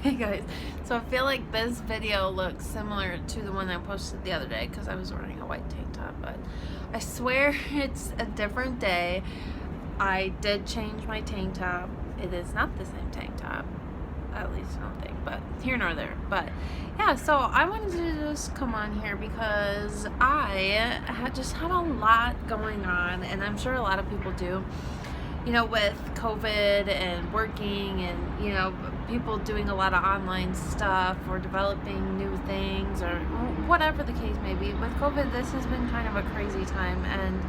Hey guys, so I feel like this video looks similar to the one I posted the other day because I was wearing a white tank top, but I swear it's a different day. I did change my tank top. It is not the same tank top, at least I don't think, but here nor there. But yeah, so I wanted to just come on here because I just had a lot going on, and I'm sure a lot of people do. You know, with COVID and working and, you know, people doing a lot of online stuff or developing new things or whatever the case may be. With COVID, this has been kind of a crazy time. And,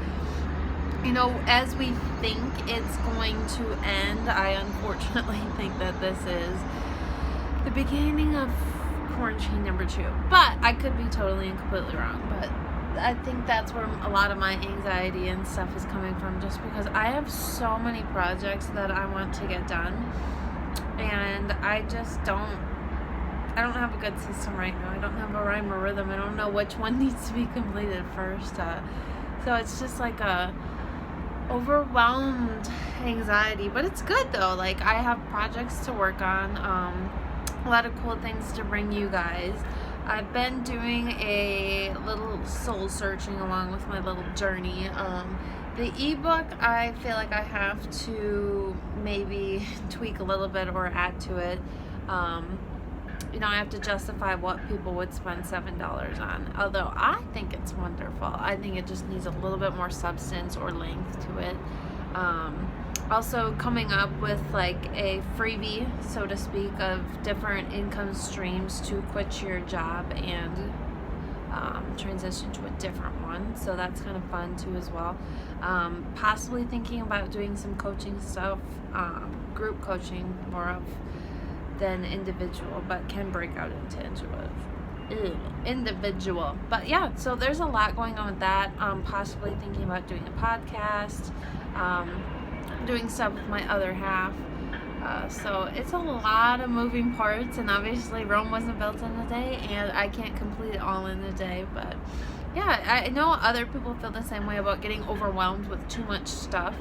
you know, as we think it's going to end, I unfortunately think that this is the beginning of quarantine number 2. But I could be totally and completely wrong. But I think that's where a lot of my anxiety and stuff is coming from, just because I have so many projects that I want to get done, and I don't have a good system right now. I don't have a rhyme or rhythm. I don't know which one needs to be completed first. So it's just like a overwhelmed anxiety, but it's good though. Like, I have projects to work on, a lot of cool things to bring you guys. I've been doing a little soul searching along with my little journey. The ebook, I feel like I have to maybe tweak a little bit or add to it. You know, I have to justify what people would spend $7 on. Although I think it's wonderful. I think it just needs a little bit more substance or length to it. Also coming up with like a freebie, so to speak, of different income streams to quit your job and transition to a different one. So that's kind of fun too as well. Possibly thinking about doing some coaching stuff, group coaching more of than individual, but can break out into individual. But yeah, so there's a lot going on with that. Possibly thinking about doing a podcast, doing stuff with my other half. So it's a lot of moving parts, and obviously Rome wasn't built in a day, and I can't complete it all in a day. But yeah, I know other people feel the same way about getting overwhelmed with too much stuff.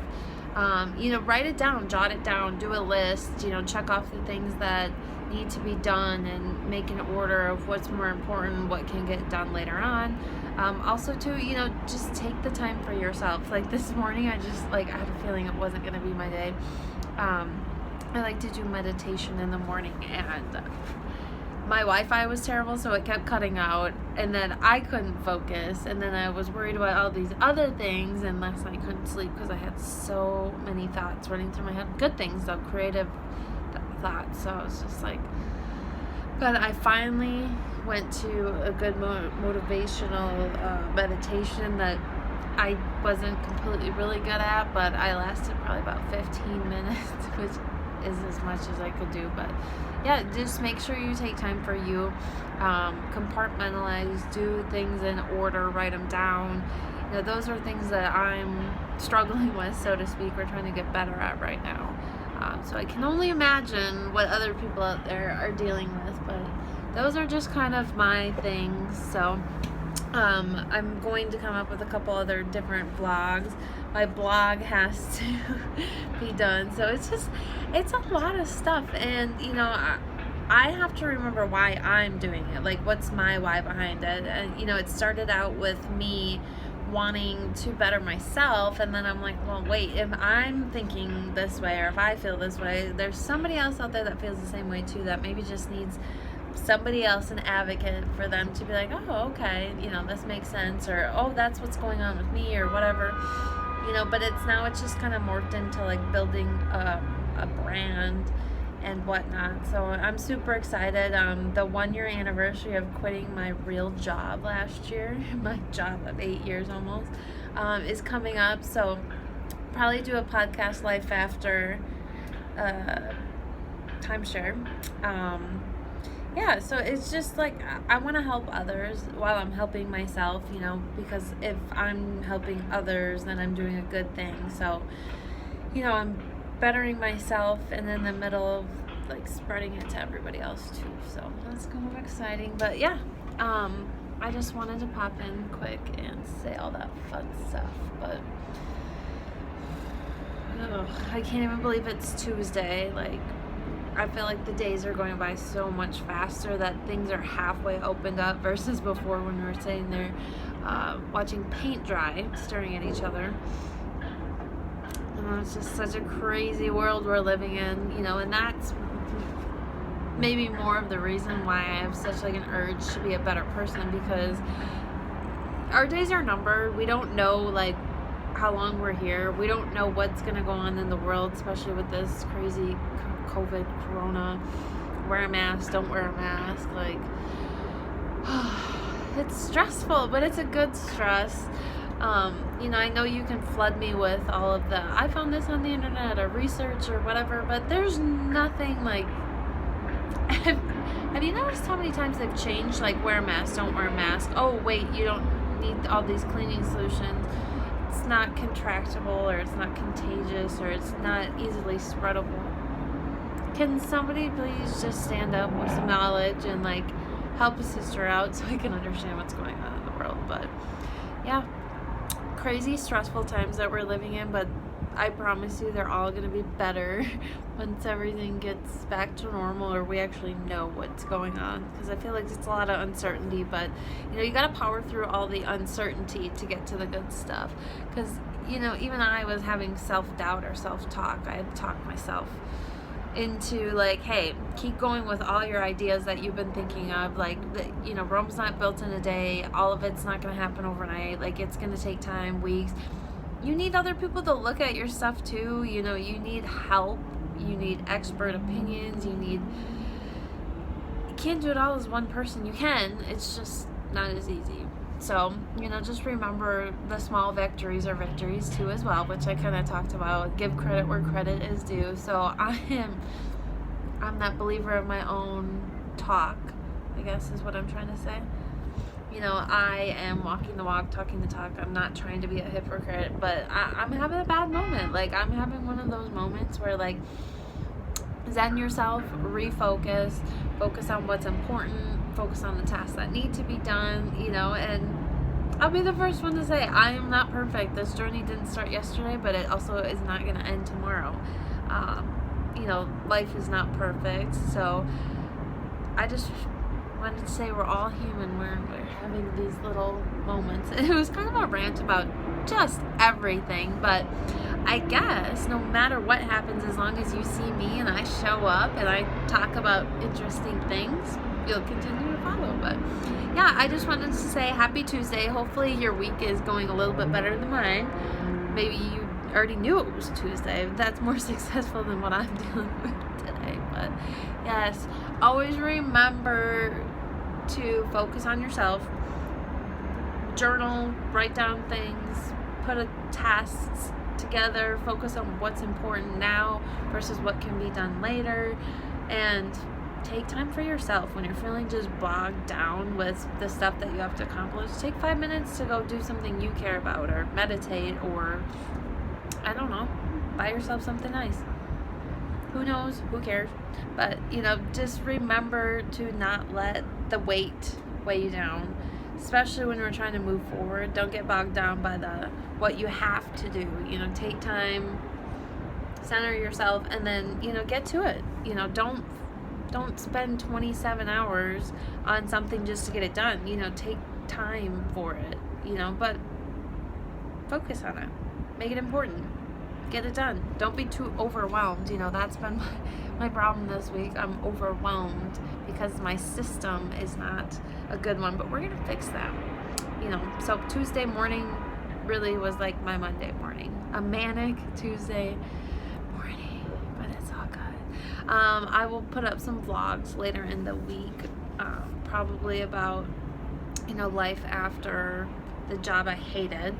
You know, write it down, jot it down, do a list, you know, check off the things that need to be done and make an order of what's more important, what can get done later on. Also too, you know, just take the time for yourself. Like this morning, I had a feeling it wasn't going to be my day. I like to do meditation in the morning, and my Wi-Fi was terrible, so it kept cutting out, and then I couldn't focus, and then I was worried about all these other things, and last night I couldn't sleep because I had so many thoughts running through my head. Good things though, creative thoughts. So I was just like, but I finally went to a good motivational meditation that I wasn't completely really good at, but I lasted probably about 15 minutes, which is as much as I could do. But yeah, just make sure you take time for you, compartmentalize, do things in order, write them down. You know, those are things that I'm struggling with, so to speak, or trying to get better at right now. So I can only imagine what other people out there are dealing with, but those are just kind of my things. So I'm going to come up with a couple other different vlogs. My blog has to be done, so it's a lot of stuff, and you know, I have to remember why I'm doing it, like what's my why behind it. And you know, it started out with me wanting to better myself, and then I'm like, well, wait, if I'm thinking this way, or if I feel this way, there's somebody else out there that feels the same way too, that maybe just needs somebody else, an advocate, for them to be like, oh, okay, you know, this makes sense, or oh, that's what's going on with me, or whatever, you know. But it's just kind of morphed into like building a brand and whatnot. So I'm super excited. The 1-year anniversary of quitting my real job last year, my job of 8 years almost, is coming up. So probably do a podcast life after timeshare. Yeah, so it's just like I want to help others while I'm helping myself, you know, because if I'm helping others, then I'm doing a good thing. So, you know, I'm bettering myself and in the middle of like spreading it to everybody else too. So that's kind of exciting. But yeah, I just wanted to pop in quick and say all that fun stuff. But I can't even believe it's Tuesday. Like, I feel like the days are going by so much faster that things are halfway opened up versus before when we were sitting there watching paint dry, staring at each other. It's just such a crazy world we're living in, and that's maybe more of the reason why I have such like an urge to be a better person, because our days are numbered. We don't know like how long we're here. We don't know what's gonna go on in the world, especially with this crazy COVID, corona. Wear a mask, don't wear a mask. Like, it's stressful, but it's a good stress. I know you can flood me with all of the, I found this on the internet or research or whatever, but there's nothing like, have you noticed how many times they've changed, like wear a mask, don't wear a mask, oh wait, you don't need all these cleaning solutions, it's not contractable, or it's not contagious, or it's not easily spreadable. Can somebody please just stand up with some knowledge and like help a sister out so I can understand what's going on in the world? But yeah, crazy stressful times that we're living in, but I promise you they're all going to be better once everything gets back to normal, or we actually know what's going on, because I feel like it's a lot of uncertainty, but you got to power through all the uncertainty to get to the good stuff, because even I was having self-doubt or self-talk. I had talked myself into like, hey, keep going with all your ideas that you've been thinking of, like Rome's not built in a day, all of it's not going to happen overnight, like it's going to take time, weeks. You need other people to look at your stuff too. You need help, you need expert opinions, you can't do it all as one person. You can, it's just not as easy. So, just remember the small victories are victories too as well, which I kind of talked about. Give credit where credit is due. So I'm that believer of my own talk, I guess is what I'm trying to say. I am walking the walk, talking the talk. I'm not trying to be a hypocrite, but I'm having a bad moment. Like, I'm having one of those moments where, like, zen yourself, refocus, focus on what's important, focus on the tasks that need to be done, and I'll be the first one to say I am not perfect. This journey didn't start yesterday, but it also is not going to end tomorrow. Life is not perfect, so I just wanted to say we're all human. We're having these little moments. It was kind of a rant about just everything, but I guess no matter what happens, as long as you see me and I show up and I talk about interesting things, you'll continue to follow. But yeah, I just wanted to say happy Tuesday. Hopefully your week is going a little bit better than mine. Maybe you already knew it was Tuesday. That's more successful than what I'm dealing with today. But yes, always remember to focus on yourself. Journal, write down things, put a tasks together, focus on what's important now versus what can be done later, and take time for yourself. When you're feeling just bogged down with the stuff that you have to accomplish, take 5 minutes to go do something you care about, or meditate, or I don't know, buy yourself something nice. Who knows? Who cares? But, just remember to not let the weight weigh you down, especially when we're trying to move forward. Don't get bogged down by what you have to do. Take time, center yourself, and then, get to it. Don't spend 27 hours on something just to get it done. Take time for it, but focus on it. Make it important. Get it done. Don't be too overwhelmed. That's been my problem this week. I'm overwhelmed because my system is not a good one, but we're going to fix that. So Tuesday morning really was like my Monday morning. A manic Tuesday morning, but it's all good. I will put up some vlogs later in the week, probably about, life after the job I hated.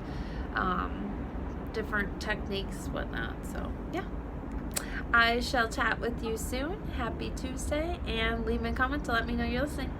Different techniques, whatnot. So yeah, I shall chat with you soon. Happy Tuesday, and leave me a comment to let me know you're listening.